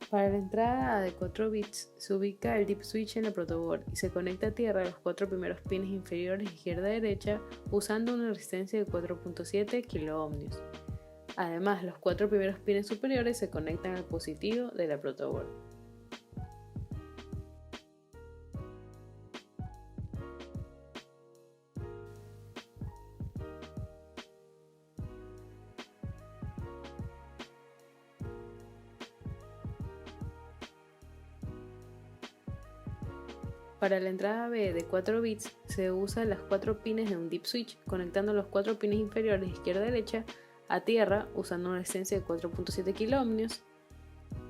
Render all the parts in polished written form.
Para la entrada de 4 bits se ubica el dip switch en la protoboard y se conecta a tierra a los 4 primeros pines inferiores izquierda-derecha usando una resistencia de 4.7 kiloohmios. Además, los 4 primeros pines superiores se conectan al positivo de la protoboard. Para la entrada B de 4 bits se usan las 4 pines de un dip switch conectando los 4 pines inferiores izquierda-derecha a tierra usando una resistencia de 4.7 kiloohmios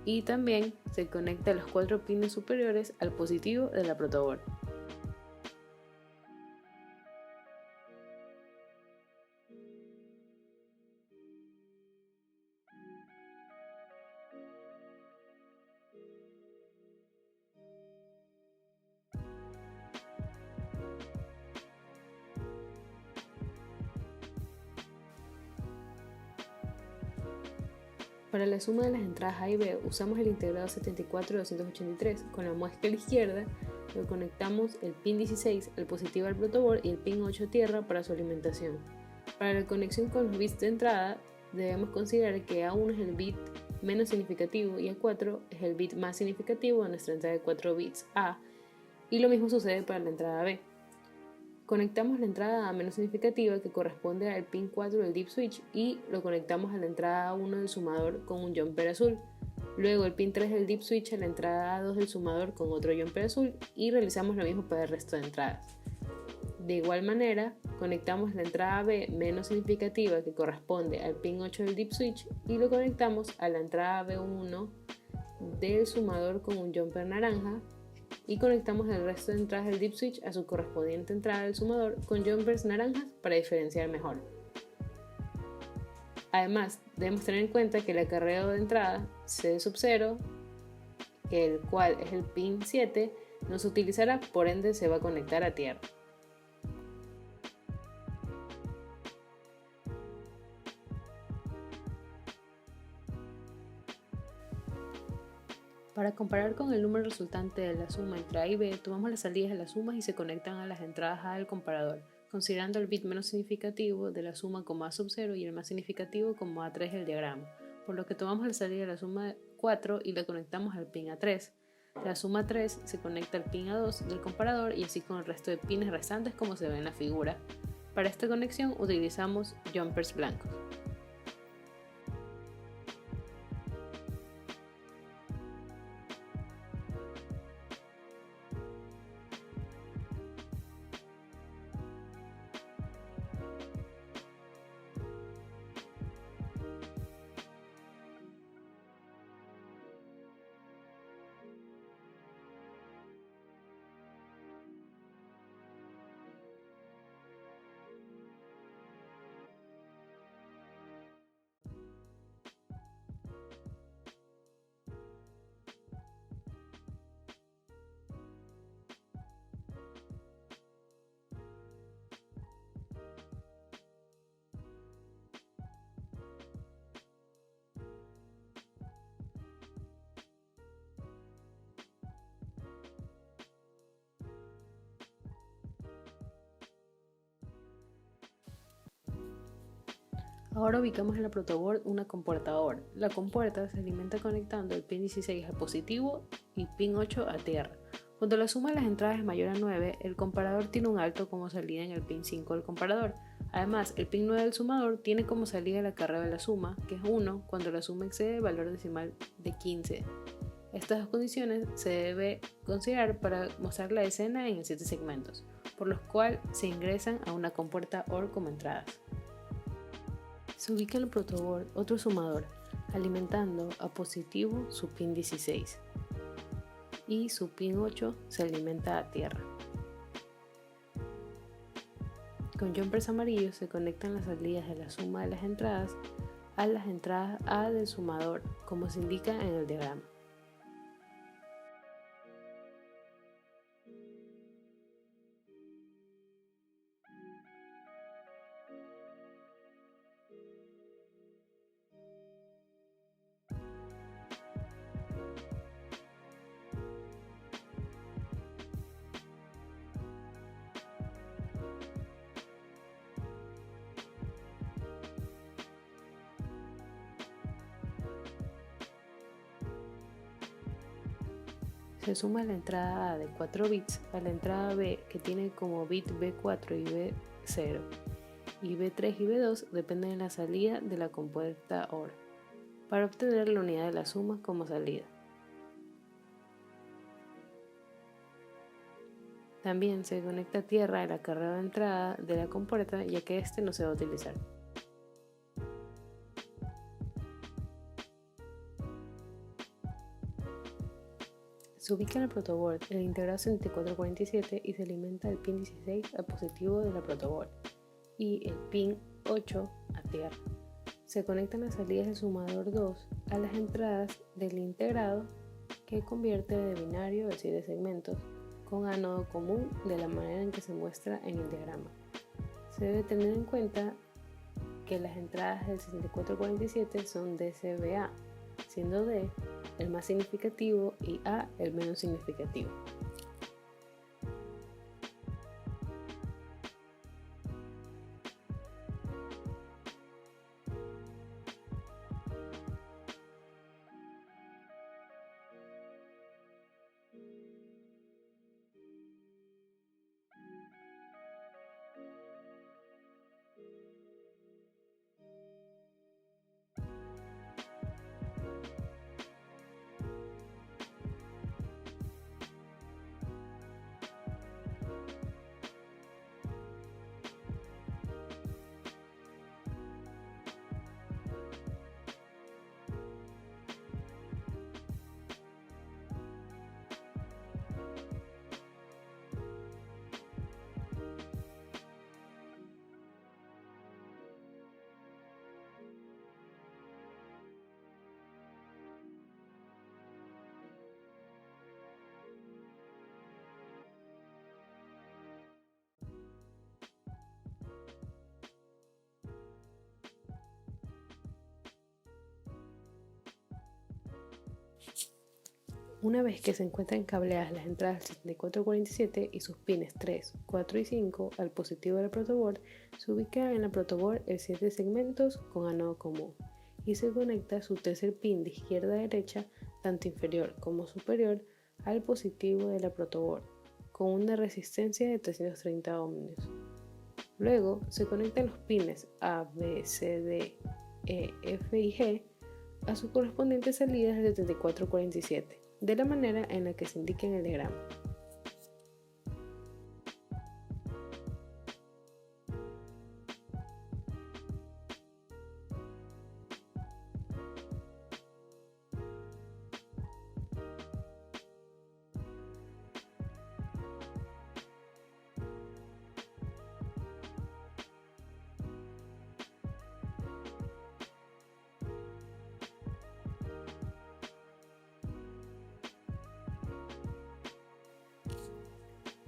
y también se conecta los 4 pines superiores al positivo de la protoboard. Para la suma de las entradas A y B usamos el integrado 74-283 con la muesca a la izquierda, lo conectamos el pin 16 al positivo del protoboard y el pin 8 a tierra para su alimentación. Para la conexión con los bits de entrada debemos considerar que A1 es el bit menos significativo y A4 es el bit más significativo de nuestra entrada de 4 bits A, y lo mismo sucede para la entrada B. Conectamos la entrada A menos significativa que corresponde al pin 4 del dip switch y lo conectamos a la entrada A1 del sumador con un jumper azul. Luego el pin 3 del dip switch a la entrada A2 del sumador con otro jumper azul y realizamos lo mismo para el resto de entradas. De igual manera, conectamos la entrada B menos significativa que corresponde al pin 8 del dip switch y lo conectamos a la entrada B1 del sumador con un jumper naranja y conectamos el resto de entradas del dip switch a su correspondiente entrada del sumador con jumpers naranjas para diferenciar mejor. Además, debemos tener en cuenta que el acarreo de entrada C sub 0, el cual es el pin 7, no se utilizará, por ende se va a conectar a tierra. Para comparar con el número resultante de la suma entre A y B, tomamos las salidas de las sumas y se conectan a las entradas A del comparador, considerando el bit menos significativo de la suma como A sub 0 y el más significativo como A3 del diagrama, por lo que tomamos la salida de la suma 4 y la conectamos al pin A3. La suma 3 se conecta al pin A2 del comparador y así con el resto de pines restantes como se ve en la figura. Para esta conexión utilizamos jumpers blancos. Ahora ubicamos en la protoboard una compuerta OR. La compuerta se alimenta conectando el pin 16 al positivo y pin 8 a tierra. Cuando la suma de las entradas es mayor a 9, el comparador tiene un alto como salida en el pin 5 del comparador. Además, el pin 9 del sumador tiene como salida el acarreo de la suma, que es 1 cuando la suma excede el valor decimal de 15. Estas dos condiciones se debe considerar para mostrar la escena en 7 segmentos, por los cuales se ingresan a una compuerta OR como entradas. Se ubica en el protoboard otro sumador, alimentando a positivo su pin 16 y su pin 8 se alimenta a tierra. Con jumpers amarillos se conectan las salidas de la suma de las entradas a las entradas A del sumador, como se indica en el diagrama. Se suma la entrada A de 4 bits a la entrada B, que tiene como bit B4 y B0, y B3 y B2 dependen de la salida de la compuerta OR, para obtener la unidad de la suma como salida. También se conecta a tierra el acarreo de entrada de la compuerta, ya que este no se va a utilizar. Se ubica en el protoboard el integrado 7447 y se alimenta el pin 16 al positivo de la protoboard y el pin 8 a tierra. Se conectan las salidas del sumador 2 a las entradas del integrado, que convierte de binario a 7 segmentos con ánodo común de la manera en que se muestra en el diagrama. Se debe tener en cuenta que las entradas del 7447 son DCBA, siendo D el más significativo y A el menos significativo. Una vez que se encuentran cableadas las entradas 7447 y sus pines 3, 4 y 5 al positivo del protoboard, se ubica en la protoboard el 7 segmentos con ánodo común y se conecta su tercer pin de izquierda a derecha, tanto inferior como superior, al positivo de la protoboard, con una resistencia de 330 ohmios. Luego se conectan los pines A, B, C, D, E, F y G a sus correspondientes salidas del 7447, de la manera en la que se indica en el diagrama.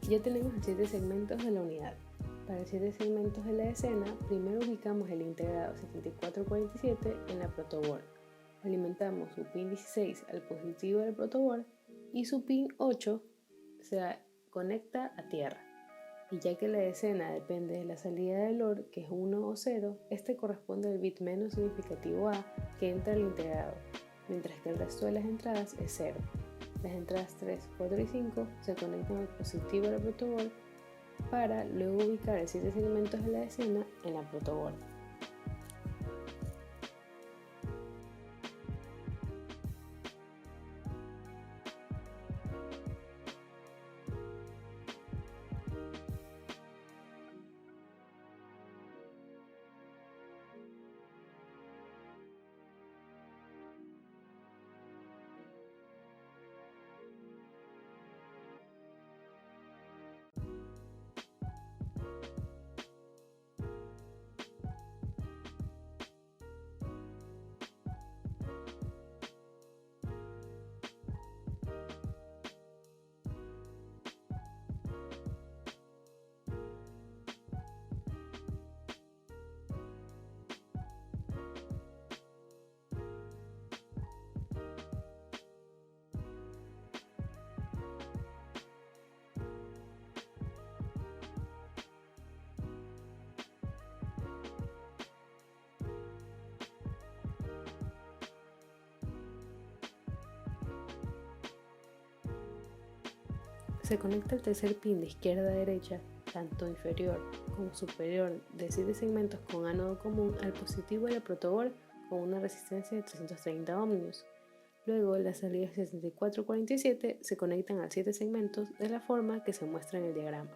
Ya tenemos los 7 segmentos de la unidad. Para los 7 segmentos de la escena, primero ubicamos el integrado 7447 en la protoboard. Alimentamos su pin 16 al positivo del protoboard y su pin 8 se conecta a tierra. Y ya que la escena depende de la salida del OR, que es 1 o 0, este corresponde al bit menos significativo A que entra al integrado, mientras que el resto de las entradas es 0. Las entradas 3, 4 y 5 se conectan al positivo de la protoboard para luego ubicar los 7 segmentos de la escena en la protoboard. Se conecta el tercer pin de izquierda a derecha, tanto inferior como superior de 7 segmentos con ánodo común al positivo de la protoboard con una resistencia de 330 ohmios. Luego, las salidas 6447 se conectan a 7 segmentos de la forma que se muestra en el diagrama.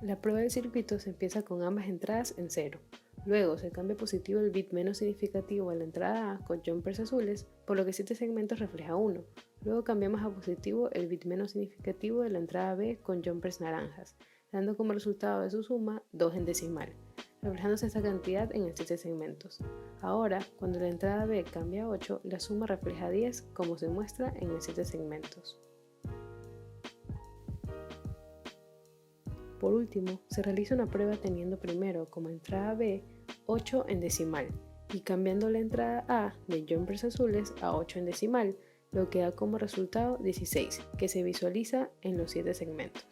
La prueba del circuito se empieza con ambas entradas en 0. Luego se cambia positivo el bit menos significativo a la entrada A con jumpers azules, por lo que 7 segmentos refleja 1. Luego cambiamos a positivo el bit menos significativo de la entrada B con jumpers naranjas, dando como resultado de su suma 2 en decimal, reflejándose esta cantidad en el 7 segmentos. Ahora, cuando la entrada B cambia a 8, la suma refleja 10 como se muestra en el 7 segmentos. Por último, se realiza una prueba teniendo primero como entrada B 8 en decimal y cambiando la entrada A de jumpers azules a 8 en decimal, lo que da como resultado 16, que se visualiza en los 7 segmentos.